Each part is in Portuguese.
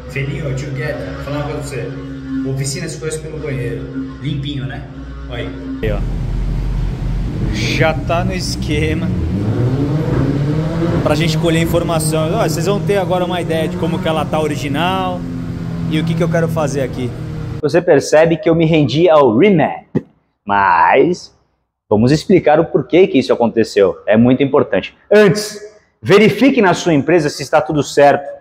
Filhinho, together, vou falar uma coisa pra você. Oficina se conhece pelo banheiro. Limpinho, né? Olha aí. Aí, ó. Já tá no esquema pra gente colher informação. Ó, vocês vão ter agora uma ideia de como que ela tá original e o que eu quero fazer aqui. Você percebe que eu me rendi ao remap, mas vamos explicar o porquê que isso aconteceu. É muito importante. Antes, verifique na sua empresa se está tudo certo,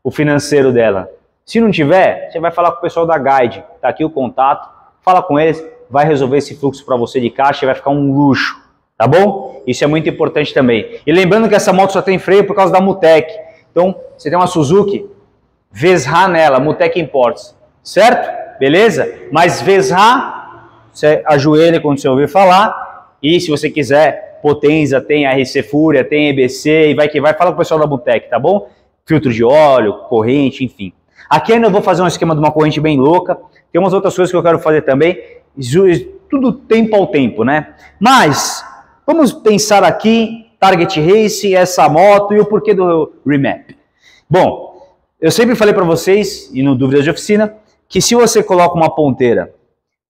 o financeiro dela. Se não tiver, você vai falar com o pessoal da Guide. Tá aqui o contato, fala com eles, vai resolver esse fluxo para você de caixa e vai ficar um luxo, tá bom? Isso é muito importante também. E lembrando que essa moto só tem freio por causa da Mutec. Então, você tem uma Suzuki, Vesra nela, Mutec Imports, certo? Beleza? Mas Vesra, você ajoelha quando você ouvir falar, e se você quiser, Potenza, tem RC Fúria, tem EBC, e vai que vai, fala com o pessoal da Mutec, tá bom? Filtro de óleo, corrente, enfim. Aqui ainda eu vou fazer um esquema de uma corrente bem louca, tem umas outras coisas que eu quero fazer também, tudo tempo ao tempo, né? Mas, vamos pensar aqui, Target Race, essa moto e o porquê do remap. Bom, eu sempre falei para vocês, e no Dúvidas de Oficina, que se você coloca uma ponteira,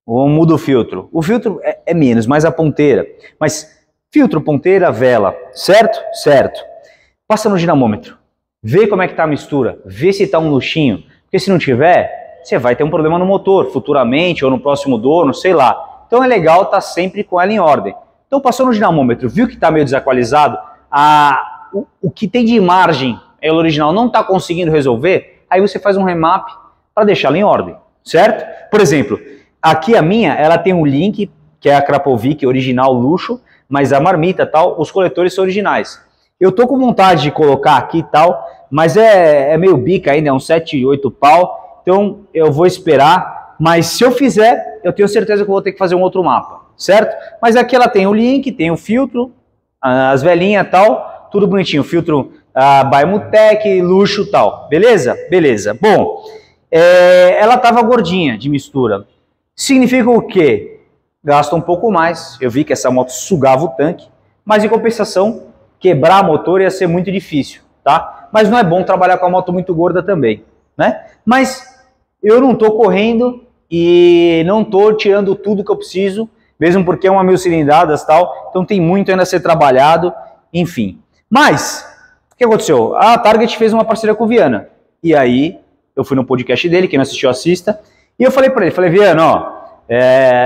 ou muda o filtro é menos, mas a ponteira, mas filtro, ponteira, vela, certo? Certo. Passa no dinamômetro, vê como é que tá a mistura, vê se tá um luxinho, porque se não tiver, você vai ter um problema no motor, futuramente, ou no próximo dono, sei lá. Então é legal estar sempre com ela em ordem. Então passou no dinamômetro, viu que está meio desequalizado, o que tem de margem, ela original, não está conseguindo resolver, aí você faz um remap para deixá-la em ordem, certo? Por exemplo, aqui a minha, ela tem um link, que é a Krapovic original luxo, mas a marmita tal, os coletores são originais. Eu tô com vontade de colocar aqui e tal, mas é meio bica ainda, é um 7, 8 pau, então eu vou esperar, mas se eu fizer, eu tenho certeza que eu vou ter que fazer um outro mapa, certo? Mas aqui ela tem o link, tem o filtro, as velhinhas e tal, tudo bonitinho, filtro by Mutec, luxo e tal, beleza? Beleza. Bom, ela tava gordinha de mistura, significa o quê? Gasta um pouco mais, eu vi que essa moto sugava o tanque, mas em compensação, quebrar motor ia ser muito difícil, tá? Mas não é bom trabalhar com a moto muito gorda também, né? Mas eu não tô correndo e não tô tirando tudo que eu preciso, mesmo porque é uma 1000 cilindradas e tal, então tem muito ainda a ser trabalhado, enfim. Mas, o que aconteceu? A Target fez uma parceria com o Viana, e aí eu fui no podcast dele, quem não assistiu assista, e eu falei para ele, falei, Viana, ó,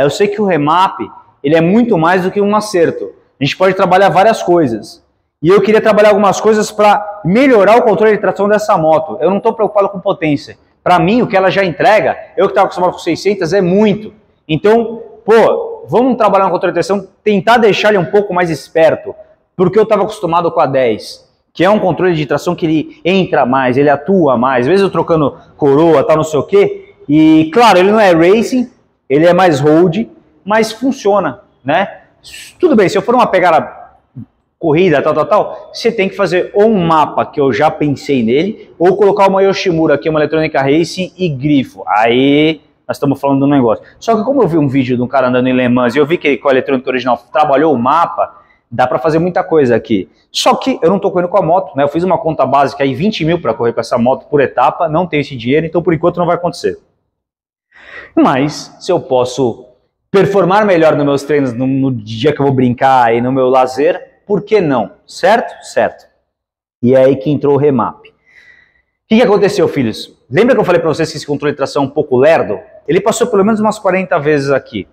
eu sei que o remap, ele é muito mais do que um acerto, a gente pode trabalhar várias coisas, e eu queria trabalhar algumas coisas para melhorar o controle de tração dessa moto, eu não estou preocupado com potência, para mim o que ela já entrega, eu que estava acostumado com 600 é muito, então, pô, vamos trabalhar no controle de tração, tentar deixar ele um pouco mais esperto, porque eu estava acostumado com a 10, que é um controle de tração que ele entra mais, ele atua mais, às vezes eu trocando coroa, tal, não sei o quê, e claro, ele não é racing, ele é mais road, mas funciona, né? Tudo bem, se eu for uma pegada corrida, tal, você tem que fazer ou um mapa, que eu já pensei nele, ou colocar uma Yoshimura aqui, uma eletrônica racing e grifo, aí nós estamos falando do negócio. Só que como eu vi um vídeo de um cara andando em Le Mans, e eu vi que com a eletrônica original trabalhou o mapa, dá para fazer muita coisa aqui. Só que eu não estou correndo com a moto, né? Eu fiz uma conta básica aí, 20 mil para correr com essa moto por etapa, não tenho esse dinheiro, então por enquanto não vai acontecer. Mas, se eu posso performar melhor nos meus treinos, no dia que eu vou brincar e no meu lazer, por que não? Certo? Certo. E é aí que entrou o remap. O que aconteceu, filhos? Lembra que eu falei para vocês que esse controle de tração é um pouco lerdo? Ele passou pelo menos umas 40 vezes aqui.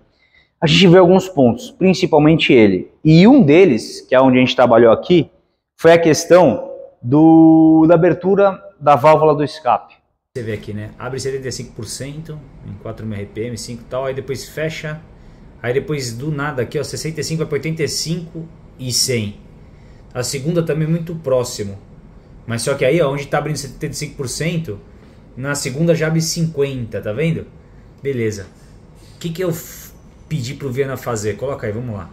A gente vê alguns pontos, principalmente ele. E um deles, que é onde a gente trabalhou aqui, foi a questão da abertura da válvula do escape. Você vê aqui, né? Abre 75% em 4.000 RPM, 5 e tal, aí depois fecha, aí depois do nada aqui, ó, 65 vai para 85 e 100. A segunda também é muito próximo, mas só que aí, ó, onde tá abrindo 75%, na segunda já abre 50, tá vendo? Beleza. O que eu pedi pro Viana fazer? Coloca aí, vamos lá.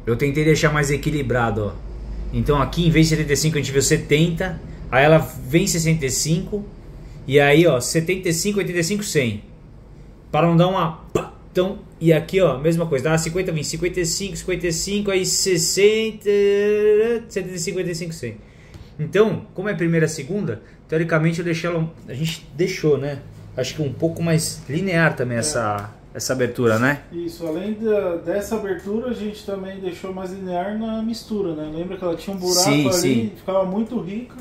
Eu tentei deixar mais equilibrado, ó. Então aqui, em vez de 75, a gente viu 70, aí ela vem 65, e aí, ó, 75, 85, 100. Para não dar uma... Então, e aqui, ó, mesma coisa, dá 50, 20, 55, 55, aí 60, 75, 85, 100. Então, como é primeira e segunda, teoricamente eu deixei ela, a gente deixou, né? Acho que um pouco mais linear também essa abertura, né? Isso, além dessa abertura, a gente também deixou mais linear na mistura, né? Lembra que ela tinha um buraco ali, ficava muito rica.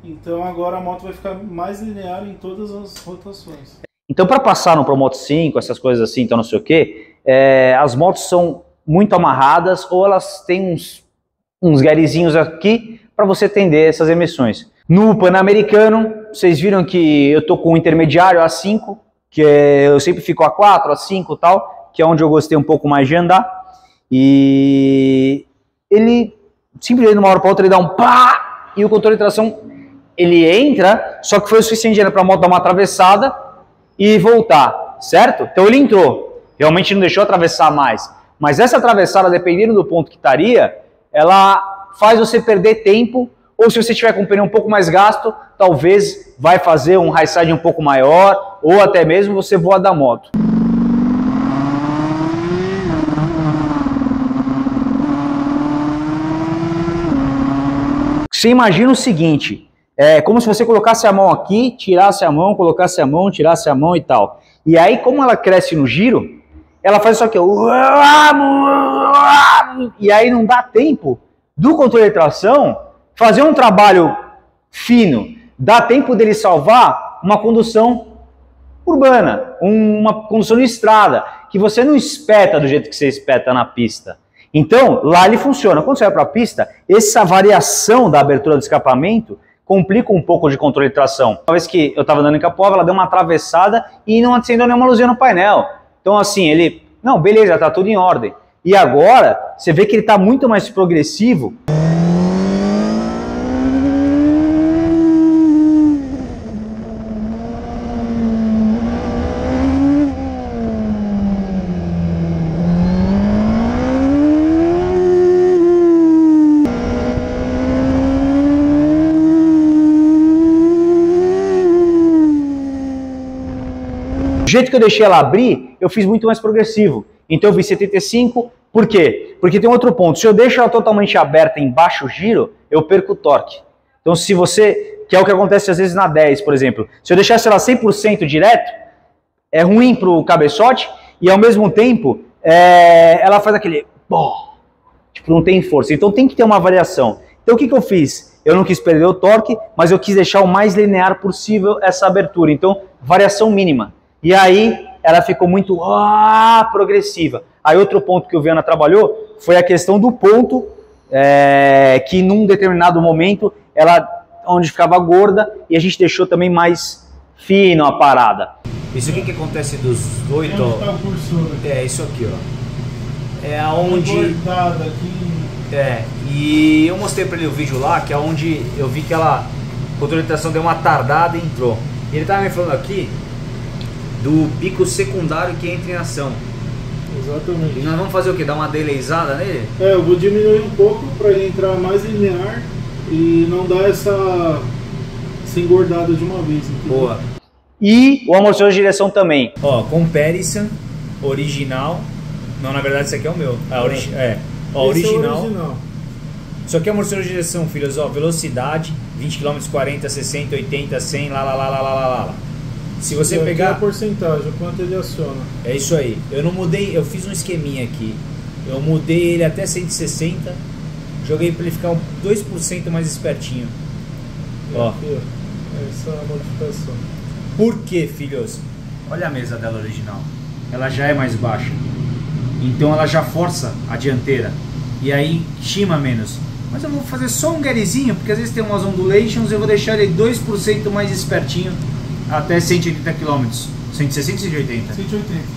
Então agora a moto vai ficar mais linear em todas as rotações. Então, para passar no Promoto 5, essas coisas assim, então não sei o que, as motos são muito amarradas ou elas têm uns garizinhos aqui para você atender essas emissões. No Pan-Americano, vocês viram que eu tô com um intermediário A5, que eu sempre fico A4, A5 e tal, que é onde eu gostei um pouco mais de andar. E ele simplesmente de uma hora para outra ele dá um pá e o controle de tração ele entra, só que foi o suficiente para a moto dar uma atravessada e voltar, certo? Então ele entrou, realmente não deixou atravessar mais. Mas essa atravessada, dependendo do ponto que estaria, ela faz você perder tempo, ou se você tiver com o pneu um pouco mais gasto, talvez vai fazer um high side um pouco maior, ou até mesmo você voa da moto. Você imagina o seguinte, é como se você colocasse a mão aqui, tirasse a mão, colocasse a mão, tirasse a mão e tal. E aí, como ela cresce no giro, ela faz isso aqui, e aí não dá tempo do controle de tração fazer um trabalho fino. Dá tempo dele salvar uma condução urbana, uma condução de estrada, que você não espeta do jeito que você espeta na pista. Então, lá ele funciona. Quando você vai para a pista, essa variação da abertura do escapamento complica um pouco de controle de tração. Uma vez que eu estava andando em Capoava, ela deu uma atravessada e não acendeu nenhuma luzinha no painel. Então assim, ele, não, beleza, tá tudo em ordem. E agora, você vê que ele está muito mais progressivo. Do jeito que eu deixei ela abrir, eu fiz muito mais progressivo. Então eu vi 75, por quê? Porque tem outro ponto, se eu deixo ela totalmente aberta em baixo giro, eu perco o torque. Então se você, que é o que acontece às vezes na 10, por exemplo, se eu deixasse ela 100% direto, é ruim para o cabeçote e ao mesmo tempo ela faz aquele, tipo, não tem força. Então tem que ter uma variação. Então o que eu fiz? Eu não quis perder o torque, mas eu quis deixar o mais linear possível essa abertura. Então, variação mínima. E aí, ela ficou muito progressiva. Aí outro ponto que o Viana trabalhou foi a questão do ponto, que num determinado momento, onde ficava gorda, e a gente deixou também mais fino a parada. Isso aqui que acontece dos 8, ó. Isso aqui, ó. É aonde... e eu mostrei pra ele o vídeo lá, que é onde eu vi que o controle de tração deu uma tardada e entrou. E ele tava me falando aqui do pico secundário que entra em ação. Exatamente. E nós vamos fazer o que? Dar uma delayzada nele? Eu vou diminuir um pouco para ele entrar mais linear e não dar essa engordada de uma vez. Entendeu? Boa. E o amortecedor de direção também. Ó, Comparison, original. Não, na verdade esse aqui é o meu. Ó, original. Isso aqui é amortecedor de direção, filhos. Ó, velocidade, 20 km, 40, 60, 80, 100, lá. Se você pegar a porcentagem, quanto ele aciona. É isso aí. Eu não mudei, eu fiz um esqueminha aqui. Eu mudei ele até 160. Joguei para ele ficar 2% mais espertinho. Ó. Aqui, essa é a modificação. Por quê, filhos? Olha a mesa dela original. Ela já é mais baixa. Então ela já força a dianteira. E aí chima menos. Mas eu vou fazer só um garyzinho, porque às vezes tem umas ondulations, eu vou deixar ele 2% mais espertinho. Até 180 km. 160 ou 180?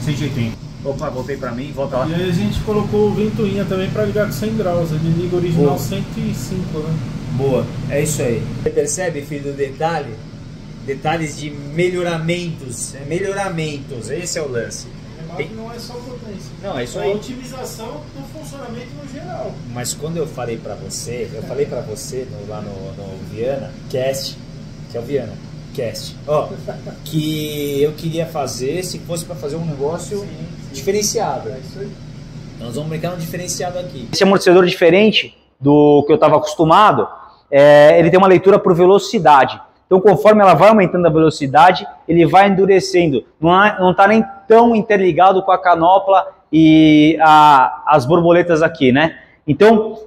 180. Opa, voltei pra mim, volta lá. E aí a gente colocou o ventoinha também pra ligar com 100 graus. Ele liga original 105, né? Boa, é isso aí. Você percebe, filho, do detalhe? Detalhes de melhoramentos. Melhoramentos, esse é o lance. Não é só potência. Não, é isso aí. É a otimização do funcionamento no geral. Mas quando eu falei pra você, lá no Viana Cast, que é o Viana Cast, que eu queria fazer se fosse para fazer um negócio diferenciado. É isso aí. Nós vamos brincar no diferenciado aqui. Esse amortecedor diferente do que eu estava acostumado, ele tem uma leitura por velocidade. Então, conforme ela vai aumentando a velocidade, ele vai endurecendo. Não está nem tão interligado com a canopla e as borboletas aqui, né? Então,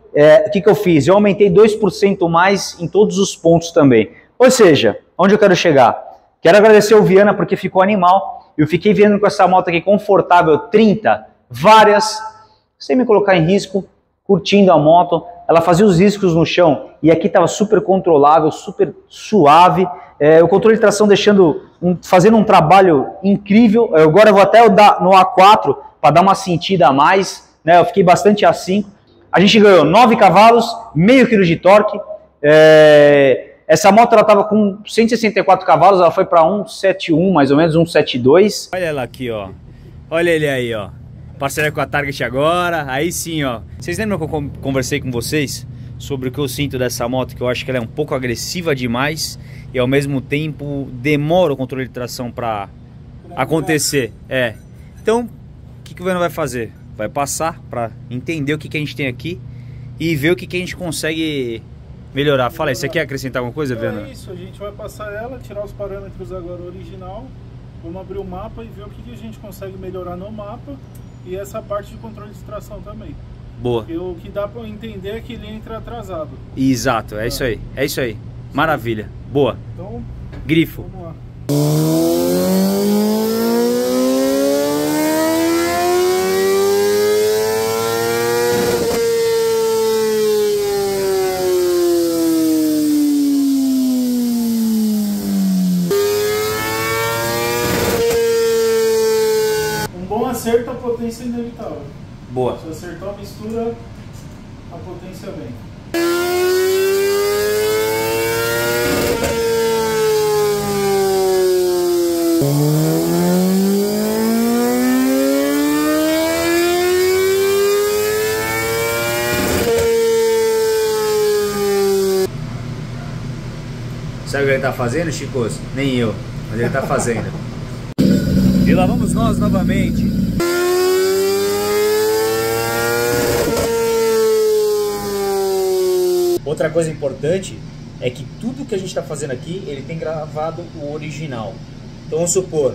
o que eu fiz? Eu aumentei 2% mais em todos os pontos também. Ou seja, onde eu quero chegar? Quero agradecer o Viana porque ficou animal. Eu fiquei vendo com essa moto aqui confortável, 30, várias, sem me colocar em risco, curtindo a moto. Ela fazia os riscos no chão e aqui estava super controlável, super suave. O controle de tração fazendo um trabalho incrível. Agora eu vou até no A4 para dar uma sentida a mais, né? Eu fiquei bastante A5. A gente ganhou 9 cavalos, meio quilo de torque. Essa moto ela estava com 164 cavalos, ela foi para 171, mais ou menos, 172. Olha ela aqui, ó. Olha ele aí, ó. Parceria com a Target agora, aí sim, ó. Vocês lembram que eu conversei com vocês sobre o que eu sinto dessa moto? Que eu acho que ela é um pouco agressiva demais e ao mesmo tempo demora o controle de tração para acontecer. Então, o que o Viana vai fazer? Vai passar para entender o que a gente tem aqui e ver o que a gente consegue melhorar. Fala aí, você quer acrescentar alguma coisa, Viana? É isso, a gente vai passar ela, tirar os parâmetros agora original, vamos abrir o mapa e ver o que a gente consegue melhorar no mapa. E essa parte de controle de tração também. Boa. Porque o que dá para entender é que ele entra atrasado. Exato, é isso aí. É isso aí. Maravilha. Boa. Então, grifo. Vamos lá. Acerta a potência inevitável. Boa. Se acertar a mistura, a potência vem. Sabe o que ele tá fazendo, Chicos? Nem eu, mas ele tá fazendo. E lá vamos nós novamente. Outra coisa importante é que tudo que a gente está fazendo aqui, ele tem gravado o original. Então vamos supor,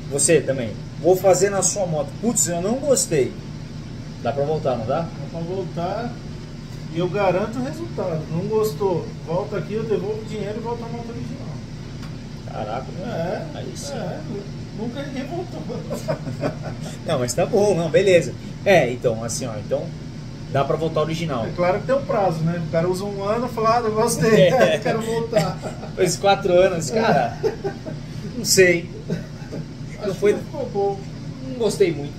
você também, vou fazer na sua moto, putz, eu não gostei. Dá pra voltar, não dá? Dá pra voltar e eu garanto o resultado. Não gostou, volta aqui, eu devolvo o dinheiro e volto à moto original. Caraca, aí sim. Nunca ninguém voltou. Não, mas tá bom, não, beleza. Então, assim, ó, então dá pra voltar ao original. É claro que tem um prazo, né? O cara usa um ano e fala, não gostei, quero voltar. Depois de 4 anos, cara, não sei. Não foi... ficou bom. Não gostei muito.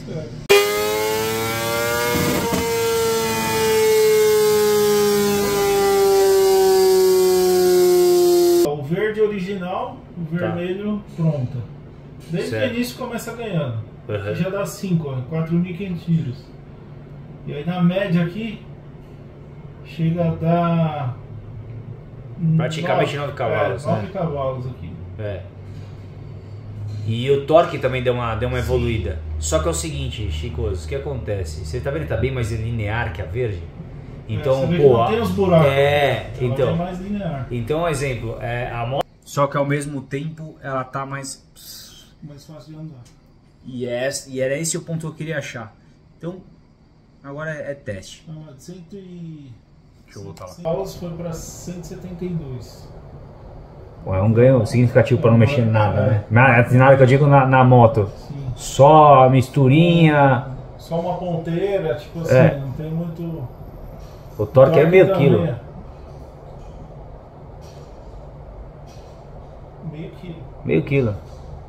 O verde original, o vermelho pronta. Desde o início começa ganhando. Já dá 5, 4.500 giros. E aí na média aqui chega a dar praticamente 9 cavalos. 9 cavalos aqui. E o torque também deu uma evoluída. Só que é o seguinte, Chicos, o que acontece? Você tá vendo que tá bem mais linear que a verde? Então, não tem os buracos. Então é mais linear. Então, exemplo, a moto, só que ao mesmo tempo ela tá mais fácil de andar. E era esse o ponto que eu queria achar. Então, agora é teste. Deixa eu voltar lá. Cavalos foi para 172. Pô, é um ganho significativo para não mexer em nada, né? Nada que eu digo na moto. Sim. Só a misturinha. Só uma ponteira, tipo assim, não tem muito. O torque é meio quilo. Meio quilo.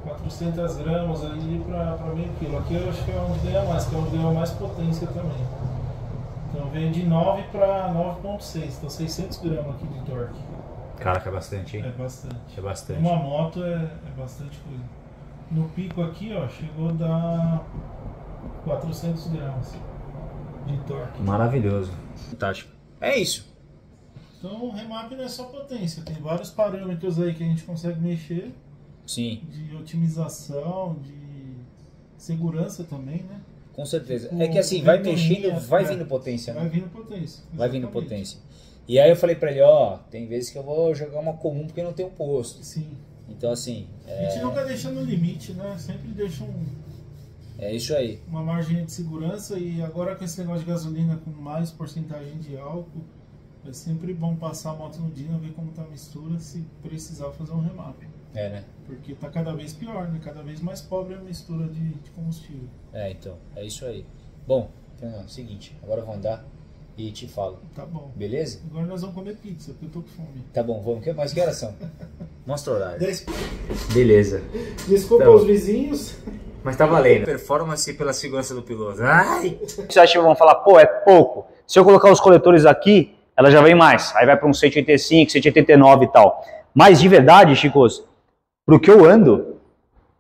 400 gramas ali para meio quilo. Aqui eu acho que é onde ganha mais, que é onde ganha mais potência também. Então veio de 9 para 9.6, então 600 gramas aqui de torque. Caraca, é bastante, hein? É bastante. Uma moto é bastante coisa. No pico aqui, ó, chegou a dar 400 gramas de torque. Maravilhoso. Fantástico. É isso. Então o remap não é só potência, tem vários parâmetros aí que a gente consegue mexer. Sim. De otimização, de segurança também, né? Com certeza. É que assim, vai mexendo, vai vindo potência. Vai vindo potência. Vai vindo potência. E aí eu falei pra ele, ó, tem vezes que eu vou jogar uma comum porque não tem um posto. Sim. Então assim... A gente nunca deixa no limite, né? Sempre deixa É isso aí. Uma margem de segurança, e agora com esse negócio de gasolina com mais porcentagem de álcool, é sempre bom passar a moto no Dyna, ver como tá a mistura, se precisar fazer um remap. É, né? Porque tá cada vez pior, né? Cada vez mais pobre a mistura de combustível. É, então, é isso aí. Bom, então é o seguinte, agora eu vou andar e te falo. Tá bom. Beleza? Agora nós vamos comer pizza, porque eu tô com fome. Tá bom, vamos. Mas que horas são? Mostra o horário. 10. Beleza. Desculpa Então, os vizinhos. mas tá valendo. Performance pela segurança do piloto. Ai! Você acha que vão falar, pô, é pouco. Se eu colocar os coletores aqui, ela já vem mais. Aí vai para um 185, 189 e tal. Mas de verdade, Chicos, pro que eu ando,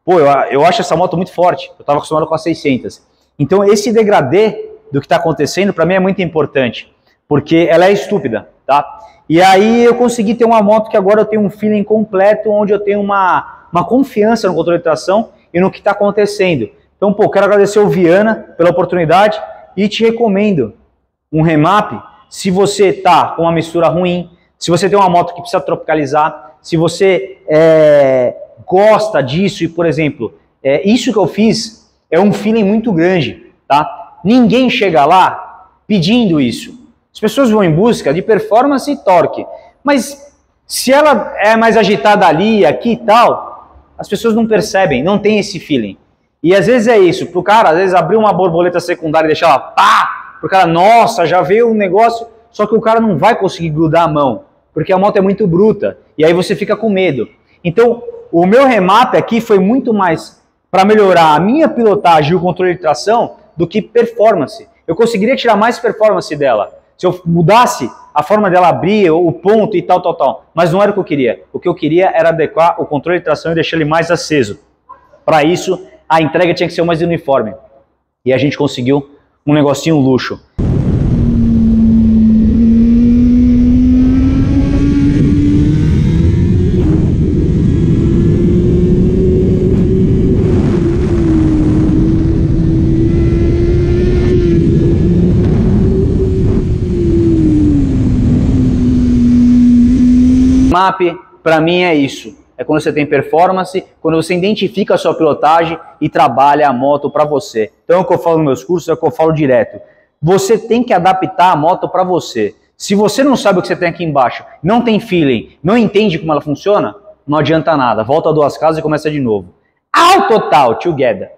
pô, eu acho essa moto muito forte. Eu tava acostumado com a 600. Então esse degradê do que tá acontecendo, para mim é muito importante. Porque ela é estúpida, tá? E aí eu consegui ter uma moto que agora eu tenho um feeling completo, onde eu tenho uma confiança no controle de tração e no que está acontecendo. Então, pô, quero agradecer o Viana pela oportunidade e te recomendo um remap se você tá com uma mistura ruim, se você tem uma moto que precisa tropicalizar, se você gosta disso e, por exemplo, isso que eu fiz é um feeling muito grande, tá? Ninguém chega lá pedindo isso. As pessoas vão em busca de performance e torque, mas se ela é mais agitada ali, aqui e tal, as pessoas não percebem, não tem esse feeling. E às vezes é isso, pro cara, às vezes abrir uma borboleta secundária e deixar ela pá, pro cara, nossa, já veio um negócio, só que o cara não vai conseguir grudar a mão, porque a moto é muito bruta, e aí você fica com medo. Então, o meu remap aqui foi muito mais para melhorar a minha pilotagem e o controle de tração do que performance. Eu conseguiria tirar mais performance dela se eu mudasse a forma dela abrir, o ponto e tal. Mas não era o que eu queria. O que eu queria era adequar o controle de tração e deixar ele mais aceso. Para isso, a entrega tinha que ser mais uniforme. E a gente conseguiu um negocinho luxo. Remap, para mim, é isso. É quando você tem performance, quando você identifica a sua pilotagem e trabalha a moto para você. Então é o que eu falo nos meus cursos, é o que eu falo direto. Você tem que adaptar a moto para você. Se você não sabe o que você tem aqui embaixo, não tem feeling, não entende como ela funciona, não adianta nada. Volta a 2 casas e começa de novo. Ao total, together.